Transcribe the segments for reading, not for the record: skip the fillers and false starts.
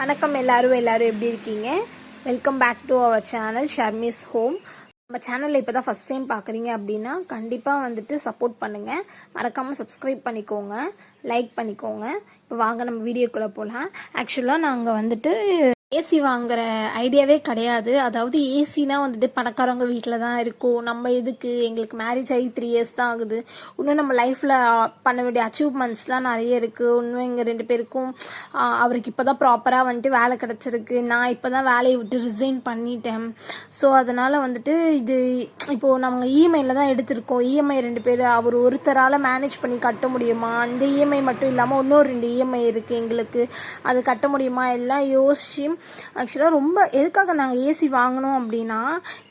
வணக்கம் எல்லாரும் எப்படி இருக்கீங்க? Welcome back to our channel Sharmi's home. நம்ம சேனலில் இப்போ தான் ஃபஸ்ட் டைம் பார்க்குறீங்க அப்படின்னா கண்டிப்பாக வந்துட்டு சப்போர்ட் பண்ணுங்கள். மறக்காமல் சப்ஸ்கிரைப் பண்ணிக்கோங்க, லைக் பண்ணிக்கோங்க. இப்போ வாங்க நம்ம வீடியோக்குள்ளே போகலாம். ஆக்சுவலாக நாங்கள் வந்துட்டு ஏசி வாங்குற ஐடியாவே கிடையாது. அதாவது ஏசினா வந்துட்டு பணக்காரவங்க வீட்டில் தான் இருக்கும். நம்ம எதுக்கு, எங்களுக்கு மேரேஜ் ஆகி 3 இயர்ஸ் தான் ஆகுது. இன்னும் நம்ம லைஃப்பில் பண்ண வேண்டிய அச்சீவ்மெண்ட்ஸ்லாம் நிறைய இருக்குது. இன்னும் எங்கள் 2 பேருக்கும் அவருக்கு இப்போ தான் ப்ராப்பராக வந்துட்டு வேலை கிடச்சிருக்கு. நான் இப்போ தான் வேலையை விட்டு ரிசைன் பண்ணிட்டேன். ஸோ அதனால் வந்துட்டு இது இப்போது நாங்கள் இஎம்ஐயில் தான் எடுத்திருக்கோம். இஎம்ஐ 2 பேர் அவர் ஒருத்தரால் மேனேஜ் பண்ணி கட்ட முடியுமா? அந்த இஎம்ஐ மட்டும் இல்லாமல் இன்னொரு 2 இஎம்ஐ இருக்குது எங்களுக்கு. அது கட்ட முடியுமா எல்லாம் யோசிச்சு ஆக்சுவலாக ரொம்ப எதுக்காக நாங்கள் ஏசி வாங்கினோம் அப்படின்னா,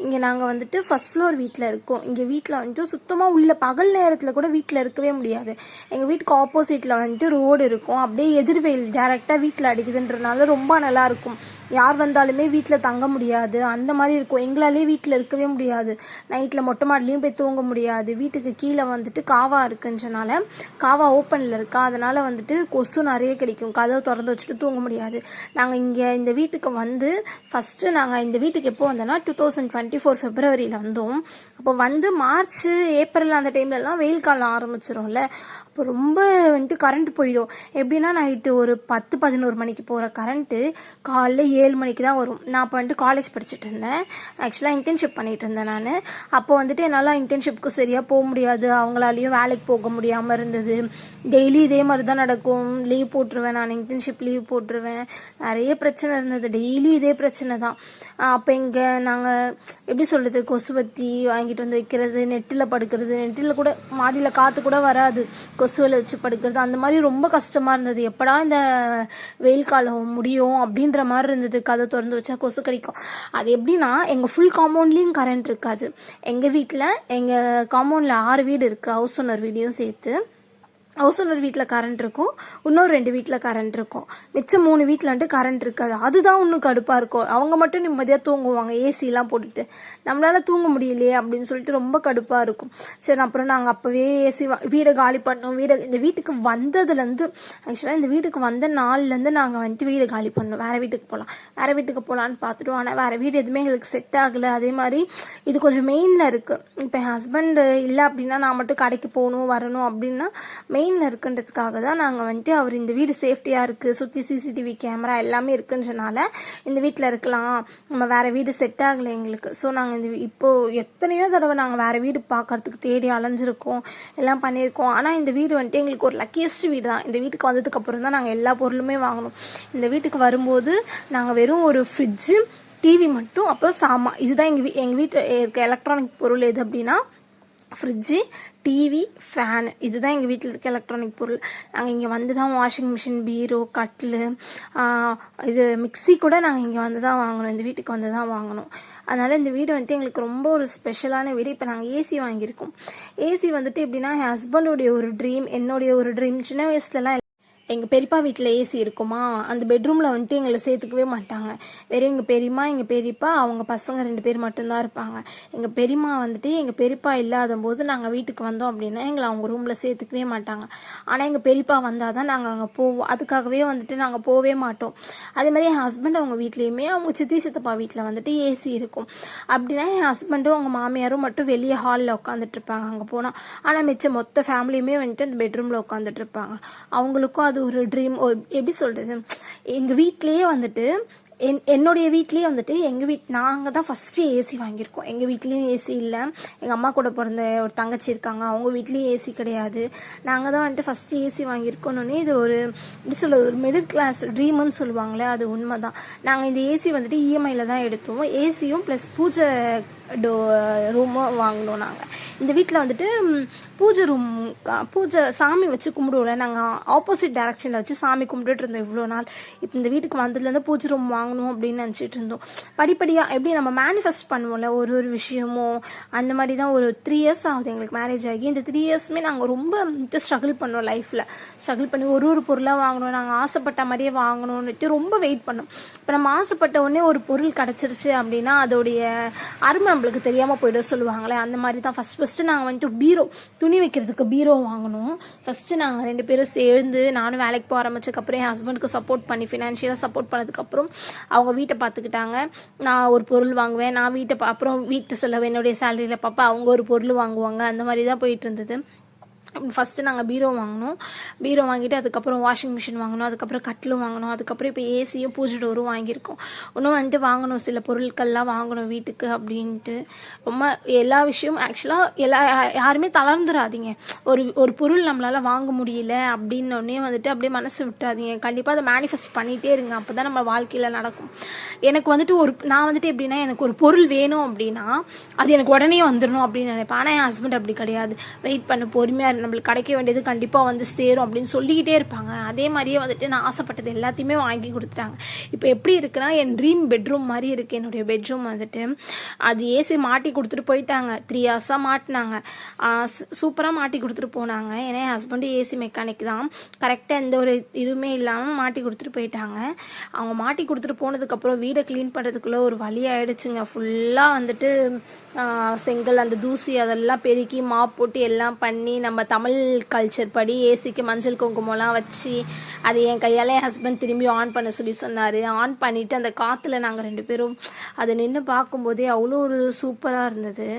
இங்கே நாங்கள் வந்துட்டு ஃபர்ஸ்ட் ஃப்ளோர் வீட்டில் இருக்கோம். இங்கே வீட்டில் வந்துட்டு சுத்தமாக உள்ள பகல் நேரத்தில் கூட வீட்டில் இருக்கவே முடியாது. எங்கள் வீட்டுக்கு ஆப்போசிட்டில் வந்துட்டு ரோடு இருக்கும். அப்படியே எதிர்வெயில் டேரெக்டாக வீட்டில் அடிக்குதுன்றனால ரொம்ப நல்லாயிருக்கும். யார் வந்தாலுமே வீட்டில் தங்க முடியாது, அந்த மாதிரி இருக்கும். எங்களாலே வீட்டில் இருக்கவே முடியாது. நைட்டில் மொட்டை மாடிலையும் போய் தூங்க முடியாது. வீட்டுக்கு கீழே வந்துட்டு காவா இருக்குன்றனால, காவா ஓப்பனில் இருக்கா, அதனால் வந்துட்டு கொசு நிறைய கிடைக்கும். கதவை திறந்து வச்சுட்டு தூங்க முடியாது. நாங்கள் இங்கே இந்த வீட்டுக்கு வந்து ஃபஸ்ட்டு நாங்கள் இந்த வீட்டுக்கு எப்போ வந்தோன்னா 2024 ஃபெப்ரவரியில் வந்தோம். அப்போ வந்து மார்ச் ஏப்ரல் அந்த டைம்லலாம் வெயில் காலம் ஆரம்பிச்சிடும்ல, அப்போ ரொம்ப வந்துட்டு கரண்ட் போயிடும். எப்படின்னா நைட்டு ஒரு 10-11 மணிக்கு போகிற கரண்ட்டு காலைல 7 மணிக்கு தான் வரும். நான் அப்போ வந்துட்டு காலேஜ் படிச்சுட்டு இருந்தேன். ஆக்சுவலாக இன்டர்ன்ஷிப் பண்ணிகிட்டு இருந்தேன் நான். அப்போ வந்துட்டு என்னால் இன்டர்ன்ஷிப்க்கு சரியாக போக முடியாது, அவங்களாலையும் வேலைக்கு போக முடியாமல் இருந்தது. டெய்லி இதே மாதிரி தான் நடக்கும். லீவ் போட்டுருவேன், நான் இன்டர்ன்ஷிப் லீவ் போட்டுருவேன். நிறைய பிரச்சனை இருந்தது, டெய்லி இதே பிரச்சனை தான். அப்போ இங்கே நாங்கள் எப்படி சொல்கிறது, கொசுவத்தி வாங்கிட்டு வந்து வைக்கிறது, நெட்டில் படுக்கிறது, நெட்டில் கூட மாடியில் காற்று கூட வராது, கொசுவில் வச்சு படுக்கிறது, அந்த மாதிரி ரொம்ப கஷ்டமாக இருந்தது. எப்படா இந்த வெயில் காலம் முடியும் அப்படின்ற மாதிரி இருந்தது. கதை திறந்து வச்சா கொசு கடிக்கும். அது எப்படின்னா எங்கள் ஃபுல் காம்பவுண்ட்லேயும் கரண்ட் இருக்காது. எங்கள் வீட்டில் எங்கள் காம்பவுண்டில் 6 வீடு இருக்குது, ஹவுஸ் ஓனர் வீடையும் சேர்த்து. ஹவுஸ் ஓனர் வீட்டில் கரண்ட் இருக்கும், இன்னொரு 2 வீட்டில் கரண்ட் இருக்கும், மிச்சம் 3 வீட்டில் வந்துட்டு கரண்ட் இருக்காது. அதுதான் இன்னும் கடுப்பாக இருக்கும். அவங்க மட்டும் நிம்மதியாக தூங்குவாங்க ஏசிலாம் போட்டுட்டு, நம்மளால் தூங்க முடியலையே அப்படின்னு சொல்லிட்டு ரொம்ப கடுப்பாக இருக்கும். சரி, அப்புறம் நாங்கள் அப்போவே ஏசி வீடை காலி பண்ணோம். இந்த வீட்டுக்கு வந்ததுலேருந்து, ஆக்சுவலாக இந்த வீட்டுக்கு வந்த நாள்லேருந்து நாங்கள் வந்துட்டு வீடு காலி பண்ணோம். வேறு வீட்டுக்கு போகலான்னு பார்த்துட்டோம். ஆனால் வேறு வீடு எதுவுமே எங்களுக்கு செட் ஆகலை. அதே மாதிரி இது கொஞ்சம் மெயினில் இருக்குது. இப்போ என் ஹஸ்பண்ட் இல்லை அப்படின்னா நான் மட்டும் கடைக்கு போகணும் வரணும் அப்படின்னா மெயினில் இருக்குன்றதுக்காக தான் நாங்கள் வந்துட்டு அவர் இந்த வீடு சேஃப்டியாக இருக்குது, சுற்றி சிசிடிவி கேமரா எல்லாமே இருக்குன்றனால இந்த வீட்டில் இருக்கலாம், நம்ம வேறு வீடு செட் ஆகலை எங்களுக்கு. ஸோ நாங்கள் இப்போது எத்தனையோ தடவை நாங்கள் வேறு வீடு பார்க்கறதுக்கு தேடி அலைஞ்சிருக்கோம், எல்லாம் பண்ணியிருக்கோம். ஆனால் இந்த வீடு வந்துட்டு எங்களுக்கு ஒரு லக்கியஸ்ட் வீடு தான். இந்த வீட்டுக்கு வந்ததுக்கப்புறம் தான் நாங்கள் எல்லா பொருளுமே வாங்கணும். இந்த வீட்டுக்கு வரும்போது நாங்கள் வெறும் ஒரு ஃப்ரிட்ஜு, டிவி மட்டும், அப்புறம் சாமான், இதுதான் எங்கள் வீட்டில் இருக்க எலக்ட்ரானிக் பொருள். எது அப்படின்னா ஃப்ரிட்ஜு, டிவி, ஃபேனு, இதுதான் எங்கள் வீட்டில் இருக்க எலக்ட்ரானிக் பொருள். நாங்கள் இங்கே வந்து தான் வாஷிங் மிஷின், பீரோ, கட்டில், இது மிக்சி கூட நாங்கள் இங்கே வந்து தான் வாங்கணும், இந்த வீட்டுக்கு வந்து தான் வாங்கணும். அதனால் இந்த வீடு வந்துட்டு எங்களுக்கு ரொம்ப ஒரு ஸ்பெஷலான வீடு. இப்போ நாங்கள் ஏசி வாங்கியிருக்கோம். ஏசி வந்துட்டு எப்படின்னா என் ஹஸ்பண்டோடைய ஒரு ட்ரீம், என்னுடைய ஒரு ட்ரீம். சின்ன வயசுலலாம் எங்கள் பெரியப்பா வீட்டில் ஏசி இருக்குமா, அந்த பெட்ரூமில் வந்துட்டு எங்களை சேர்த்துக்கவே மாட்டாங்க. வெறும் எங்கள் பெரியம்மா, எங்கள் பெரியப்பா, அவங்க பசங்க 2 பேர் மட்டும்தான் இருப்பாங்க. எங்கள் பெரியம்மா வந்துட்டு எங்கள் பெரியப்பா இல்லாத போது நாங்கள் வீட்டுக்கு வந்தோம் அப்படின்னா எங்களை அவங்க ரூமில் சேர்த்துக்கவே மாட்டாங்க. ஆனால் எங்கள் பெரியப்பா வந்தால் தான் நாங்கள் அங்கே போவோம். அதுக்காகவே வந்துட்டு நாங்கள் போகவே மாட்டோம். அதே மாதிரி என் ஹஸ்பண்ட் அவங்க வீட்லேயுமே அவங்க சித்தி சித்தப்பா வீட்டில் வந்துட்டு ஏசி இருக்கும். அப்படின்னா என் ஹஸ்பண்டும் அவங்க மாமியாரும் மட்டும் வெளியே ஹாலில் உட்காந்துட்டு இருப்பாங்க அங்கே போனால். ஆனால் மிச்சம் மொத்த ஃபேமிலியுமே வந்துட்டு அந்த பெட்ரூமில் உட்காந்துட்டு இருப்பாங்க. அவங்களுக்கும் ஒரு ட்ரீம். எப்படி சொல்கிறது, எங்கள் வீட்லேயே வந்துட்டு என்னுடைய வீட்லேயே வந்துட்டு நாங்கள் தான் ஃபஸ்ட்டு ஏசி வாங்கியிருக்கோம். எங்கள் வீட்லேயும் ஏசி இல்லை. எங்கள் அம்மா கூட பிறந்த ஒரு தங்கச்சி இருக்காங்க, அவங்க வீட்லேயும் ஏசி கிடையாது. நாங்கள் தான் வந்துட்டு ஃபஸ்ட்டு ஏசி வாங்கியிருக்கோன்னே இது ஒரு எப்படி சொல்கிறது, ஒரு மிடில் கிளாஸ் ட்ரீம்னு சொல்லுவாங்களே, அது உண்மை தான். நாங்கள் இந்த ஏசி வந்துட்டு இஎம்ஐயில் தான் எடுத்தோம். ஏசியும் ப்ளஸ் பூஜை ரூமும் வாங்கினோம். நாங்கள் இந்த வீட்டில் வந்துட்டு பூஜை சாமி வச்சு கும்பிடுவோம்ல, நாங்கள் ஆப்போசிட் டைரக்ஷனில் வச்சு சாமி கும்பிட்டுட்டு இருந்தோம் இவ்வளோ நாள். இப்போ இந்த வீட்டுக்கு வந்ததுலேருந்து பூஜை ரூம் வாங்கணும் அப்படின்னு நினச்சிட்டு இருந்தோம். படிப்படியாக எப்படி நம்ம மேனிஃபெஸ்ட் பண்ணுவோம்ல ஒரு விஷயமும், அந்த மாதிரி தான். ஒரு 3 இயர்ஸ் ஆகுது எங்களுக்கு மேரேஜ் ஆகி. இந்த 3 இயர்ஸுமே நாங்கள் ரொம்ப ஸ்ட்ரகிள் பண்ணோம். லைஃப்பில் ஸ்ட்ரகிள் பண்ணி ஒரு பொருளாக வாங்கணும், நாங்கள் ஆசைப்பட்ட மாதிரியே வாங்கணும்னுட்டு ரொம்ப வெயிட் பண்ணோம். இப்போ நம்ம ஆசைப்பட்ட உடனே ஒரு பொருள் கிடச்சிருச்சு அப்படின்னா அதோடைய அருமை நம்மளுக்கு தெரியாமல் போய்டும் சொல்லுவாங்களே, அந்த மாதிரி தான். ஃபஸ்ட்டு நாங்கள் வந்துட்டு பீரோ, துணி வைக்கிறதுக்கு பீரோ வாங்கணும். ஃபஸ்ட்டு நாங்கள் 2 பேரும் சேர்ந்து, நானும் வேலைக்கு போக ஆரம்பிச்சதுக்கப்புறம் என் ஹஸ்பண்டுக்கு சப்போர்ட் பண்ணி ஃபினான்ஷியலாக சப்போர்ட் பண்ணதுக்கப்புறம் அவங்க வீட்டை பார்த்துக்கிட்டாங்க. நான் ஒரு பொருள் வாங்குவேன், நான் அப்புறம் வீட்டு செலவு என்னுடைய சேலரியில் பார்ப்பேன், அவங்க ஒரு பொருள் வாங்குவாங்க. அந்த மாதிரி தான் போயிட்டு இருந்தது. ஃபஸ்ட்டு நாங்கள் பீரோ வாங்கினோம். பீரோ வாங்கிட்டு அதுக்கப்புறம் வாஷிங் மிஷின் வாங்கினோம், அதுக்கப்புறம் கட்டிலும் வாங்கினோம், அதுக்கப்புறம் இப்போ ஏசியும் பூஜை டோரும் வாங்கியிருக்கோம். இன்னும் வந்துட்டு வாங்கணும், சில பொருட்கள்லாம் வாங்கணும் வீட்டுக்கு அப்படின்ட்டு. ரொம்ப எல்லா விஷயமும் ஆக்சுவலாக யாருமே தளர்ந்துடாதீங்க. ஒரு பொருள் நம்மளால் வாங்க முடியல அப்படின்னோடனே வந்துட்டு அப்படியே மனசு விட்டுறாதீங்க. கண்டிப்பாக அதை மேனிஃபெஸ்ட் பண்ணிகிட்டே இருங்க, அப்போ தான் நம்ம வாழ்க்கையில் நடக்கும். எனக்கு வந்துட்டு நான் வந்துட்டு எப்படின்னா, எனக்கு ஒரு பொருள் வேணும் அப்படின்னா அது எனக்கு உடனே வந்துடணும் அப்படின்னு நினைப்பேன். ஆனால் என் ஹஸ்பண்ட் அப்படி கிடையாது. வெயிட் பண்ண, பொறுமையாக நம்மளுக்கு கிடைக்க வேண்டியது கண்டிப்பாக வந்து சேரும் அப்படின்னு சொல்லிக்கிட்டே இருப்பாங்க. அதே மாதிரியே வந்துட்டு நான் ஆசைப்பட்டது எல்லாத்தையுமே வாங்கி கொடுத்துட்டாங்க. இப்போ எப்படி இருக்குன்னா, என் ட்ரீம் பெட்ரூம் மாதிரி இருக்குது என்னுடைய பெட்ரூம் வந்துட்டு. அது ஏசி மாட்டி கொடுத்துட்டு போயிட்டாங்க. 3 ஹவர்ஸாக மாட்டினாங்க. சூப்பராக மாட்டி கொடுத்துட்டு போனாங்க. ஏன்னா என் ஹஸ்பண்டு ஏசி மெக்கானிக் தான். கரெக்டாக எந்த ஒரு இதுவுமே இல்லாமல் மாட்டி கொடுத்துட்டு போயிட்டாங்க. அவங்க மாட்டி கொடுத்துட்டு போனதுக்கப்புறம் வீடை க்ளீன் பண்ணுறதுக்குள்ளே ஒரு வழி ஆயிடுச்சுங்க. ஃபுல்லாக வந்துட்டு செங்கல், அந்த தூசி அதெல்லாம் பெருக்கி மாப் போட்டு எல்லாம் பண்ணி, நம்ம தமிழ் கல்ச்சர் படி ஏசிக்கு மஞ்சள் குங்குமம்லாம் வச்சு, அது என் கையால் என் ஹஸ்பண்ட் திரும்பி ஆன் பண்ண சொன்னார். ஆன் பண்ணிவிட்டு அந்த காற்றுல நாங்கள் 2 பேரும் அதை நின்று பார்க்கும்போதே அவ்வளோ ஒரு சூப்பராக இருந்தது.